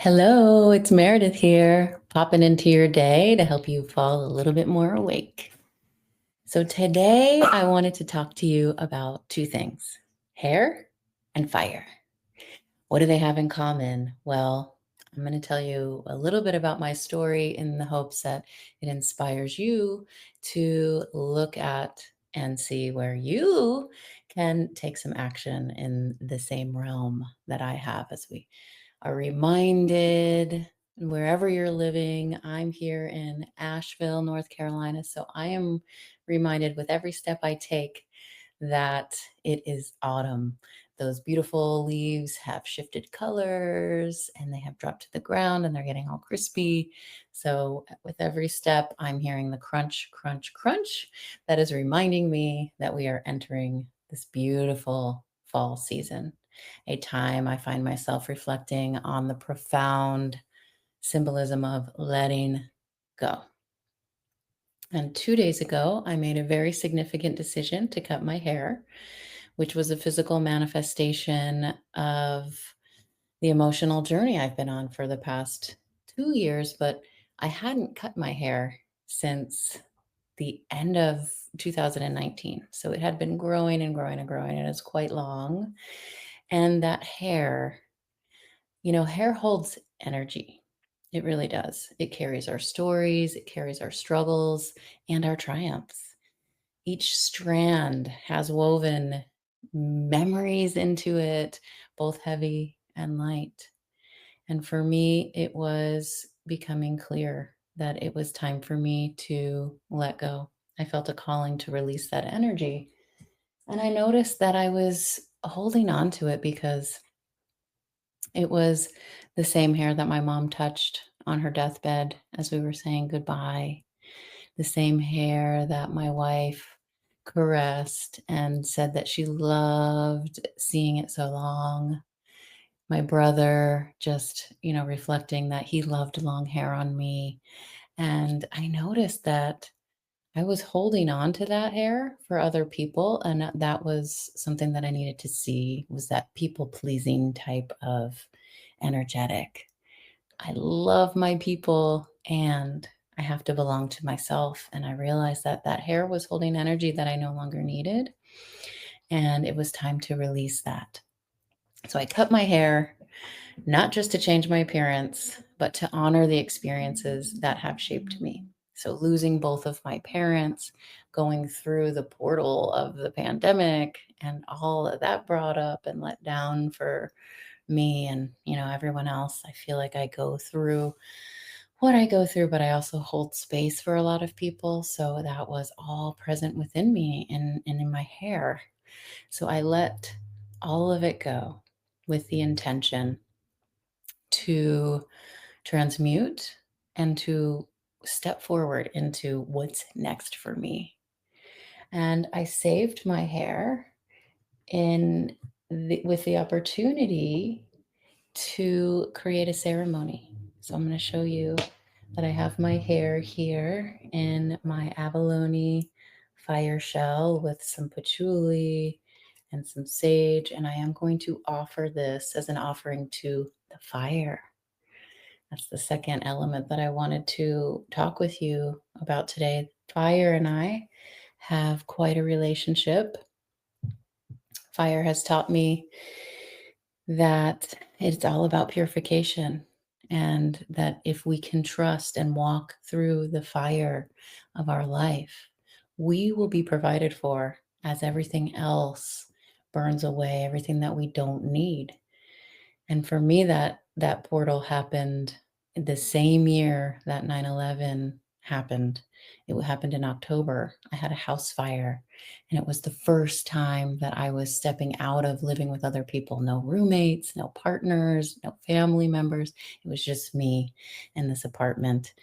Hello, it's Meredith here, popping into your day to help you fall a little bit more awake. So, today I wanted to talk to you about two things: hair and fire. What do they have in common? Well, I'm going to tell you a little bit about my story in the hopes that it inspires you to look at and see where you can take some action in the same realm that I have as we are reminded wherever you're living. I'm here in Asheville, North Carolina. So I am reminded with every step I take that it is autumn. Those beautiful leaves have shifted colors and they have dropped to the ground and they're getting all crispy. So with every step, I'm hearing the crunch, crunch, crunch. That is reminding me that we are entering this beautiful fall season, a time I find myself reflecting on the profound symbolism of letting go. And 2 days ago, I made a very significant decision to cut my hair, which was a physical manifestation of the emotional journey I've been on for the past 2 years. But I hadn't cut my hair since the end of 2019. So it had been growing and growing and growing, and it's quite long. And that hair, hair holds energy. It really does. It carries our stories, it carries our struggles and our triumphs. Each strand has woven memories into it, both heavy and light. And for me, it was becoming clear that it was time for me to let go. I felt a calling to release that energy. And I noticed that I was holding on to it because it was the same hair that my mom touched on her deathbed as we were saying goodbye, the same hair that my wife caressed and said that she loved seeing it so long. My brother just, reflecting that he loved long hair on me. And I noticed that I was holding on to that hair for other people. And that was something that I needed to see, was that people pleasing type of energetic. I love my people and I have to belong to myself. And I realized that that hair was holding energy that I no longer needed. And it was time to release that. So I cut my hair, not just to change my appearance, but to honor the experiences that have shaped me. So losing both of my parents, going through the portal of the pandemic, and all of that brought up and let down for me and everyone else. I feel like I go through what I go through, but I also hold space for a lot of people. So that was all present within me and in my hair. So I let all of it go with the intention to transmute and to step forward into what's next for me. And I saved my hair with the opportunity to create a ceremony. So I'm going to show you that I have my hair here in my abalone fire shell with some patchouli and some sage. And I am going to offer this as an offering to the fire. That's the second element that I wanted to talk with you about today. Fire and I have quite a relationship. Fire has taught me that it's all about purification, and that if we can trust and walk through the fire of our life, we will be provided for as everything else burns away, everything that we don't need. And for me, that portal happened the same year that 9/11 happened. It happened in October. I had a house fire, and it was the first time that I was stepping out of living with other people. No roommates, no partners, no family members. It was just me in this apartment.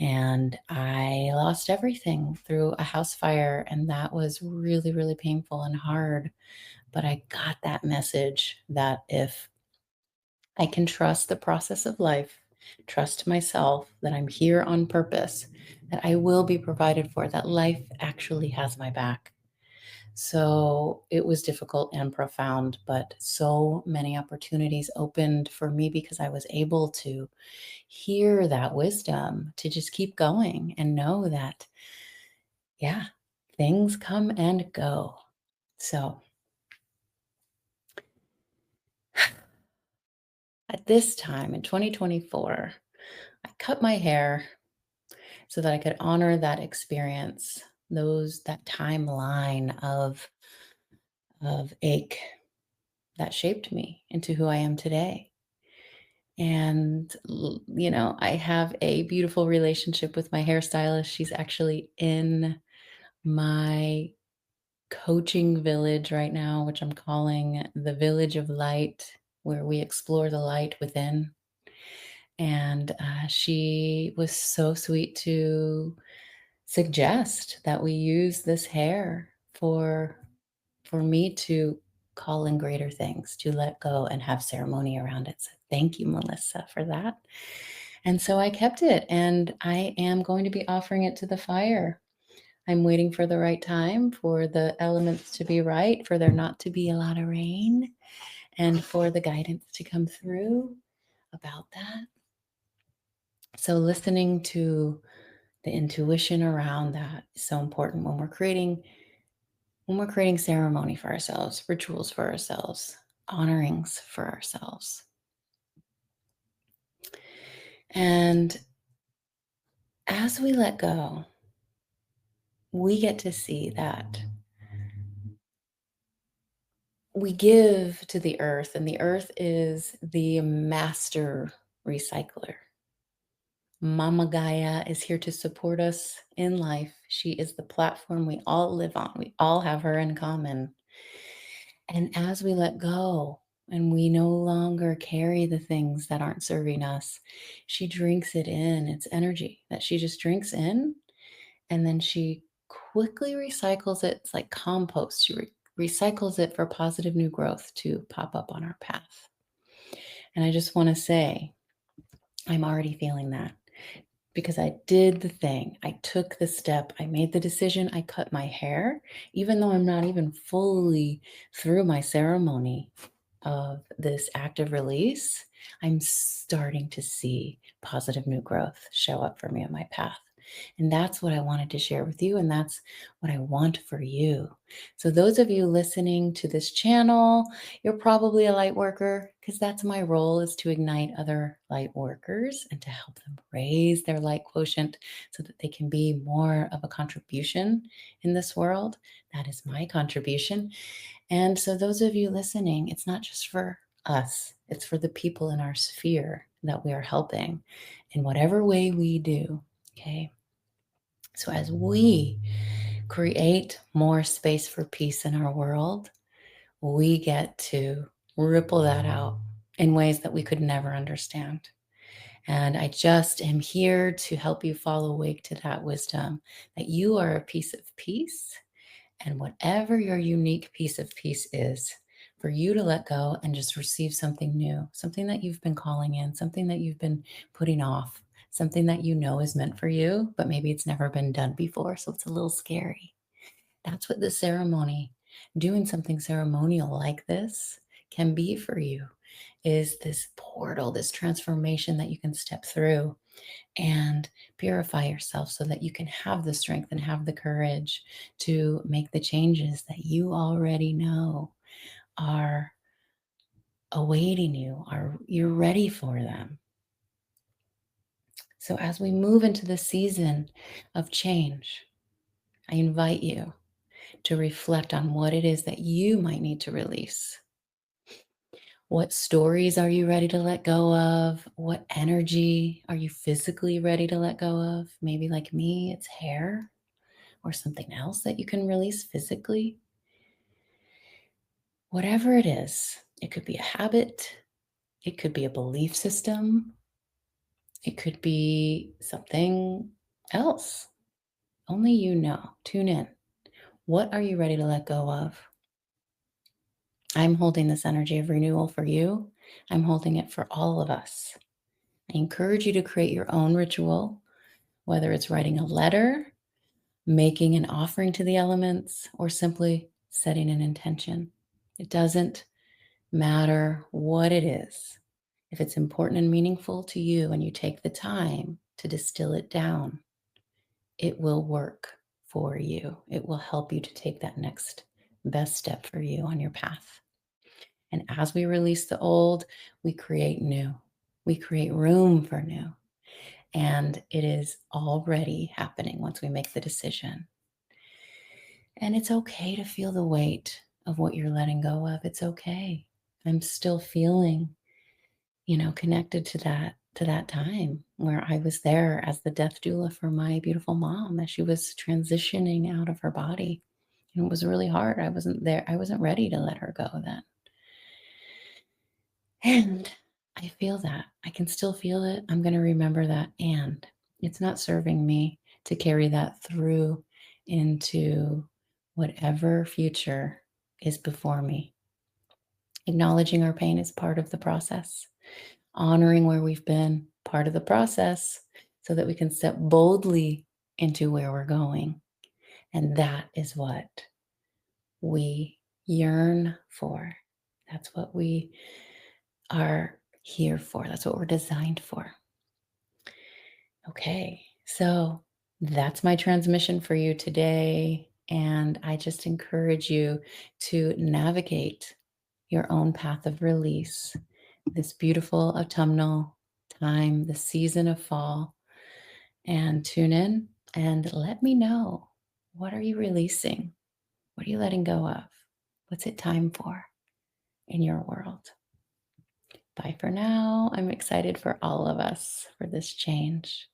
And I lost everything through a house fire, and that was really, really painful and hard. But I got that message that if I can trust the process of life, trust myself that I'm here on purpose, that I will be provided for, that life actually has my back. So it was difficult and profound, but so many opportunities opened for me because I was able to hear that wisdom to just keep going and know that, yeah, things come and go. So at this time in 2024, I cut my hair so that I could honor that experience, that timeline of ache that shaped me into who I am today. And, I have a beautiful relationship with my hairstylist. She's actually in my coaching village right now, which I'm calling the Village of Light, where we explore the light within. And she was so sweet to suggest that we use this hair for me to call in greater things, to let go and have ceremony around it. So thank you, Melissa, for that. And so I kept it, and I am going to be offering it to the fire. I'm waiting for the right time, for the elements to be right, for there not to be a lot of rain, and for the guidance to come through about that. So listening to the intuition around that is so important when we're creating ceremony for ourselves, rituals for ourselves, honorings for ourselves. And as we let go, we get to see that we give to the earth, and the earth is the master recycler. Mama Gaia is here to support us in life. She is the platform we all live on. We all have her in common. And as we let go and we no longer carry the things that aren't serving us, she drinks it in. It's energy that she just drinks in, and then she quickly recycles it. It's like compost. She recycles it for positive new growth to pop up on our path. And I just want to say, I'm already feeling that because I did the thing. I took the step. I made the decision. I cut my hair, even though I'm not even fully through my ceremony of this active release. I'm starting to see positive new growth show up for me on my path. And that's what I wanted to share with you. And that's what I want for you. So, those of you listening to this channel, you're probably a light worker because that's my role, is to ignite other light workers and to help them raise their light quotient so that they can be more of a contribution in this world. That is my contribution. And so, those of you listening, it's not just for us, it's for the people in our sphere that we are helping in whatever way we do. Okay. So, as we create more space for peace in our world, we get to ripple that out in ways that we could never understand. And I just am here to help you fall awake to that wisdom that you are a piece of peace, and whatever your unique piece of peace is, for you to let go and just receive something new, something that you've been calling in, something that you've been putting off, something that you know is meant for you, but maybe it's never been done before. So it's a little scary. That's what the ceremony, doing something ceremonial like this, can be for you, is this portal, this transformation that you can step through and purify yourself so that you can have the strength and have the courage to make the changes that you already know are awaiting you, you're ready for them. So as we move into the season of change, I invite you to reflect on what it is that you might need to release. What stories are you ready to let go of? What energy are you physically ready to let go of? Maybe like me, it's hair or something else that you can release physically. Whatever it is, it could be a habit, it could be a belief system, it could be something else. Only you know. Tune in. What are you ready to let go of? I'm holding this energy of renewal for you. I'm holding it for all of us. I encourage you to create your own ritual, whether it's writing a letter, making an offering to the elements, or simply setting an intention. It doesn't matter what it is. If it's important and meaningful to you and you take the time to distill it down, it will work for you. It will help you to take that next best step for you on your path. And as we release the old, we create new. We create room for new. And it is already happening once we make the decision. And it's okay to feel the weight of what you're letting go of. It's okay. I'm still feeling, connected to that time where I was there as the death doula for my beautiful mom as she was transitioning out of her body. And it was really hard. I wasn't there. I wasn't ready to let her go then. And I feel that. I can still feel it. I'm going to remember that. And it's not serving me to carry that through into whatever future is before me. Acknowledging our pain is part of the process. Honoring where we've been, part of the process, so that we can step boldly into where we're going. And that is what we yearn for. That's what we are here for. That's what we're designed for. Okay, so that's my transmission for you today. And I just encourage you to navigate your own path of release, this beautiful autumnal time, the season of fall, and tune in and let me know, what are you releasing? What are you letting go of? What's it time for in your world? Bye for now. I'm excited for all of us for this change.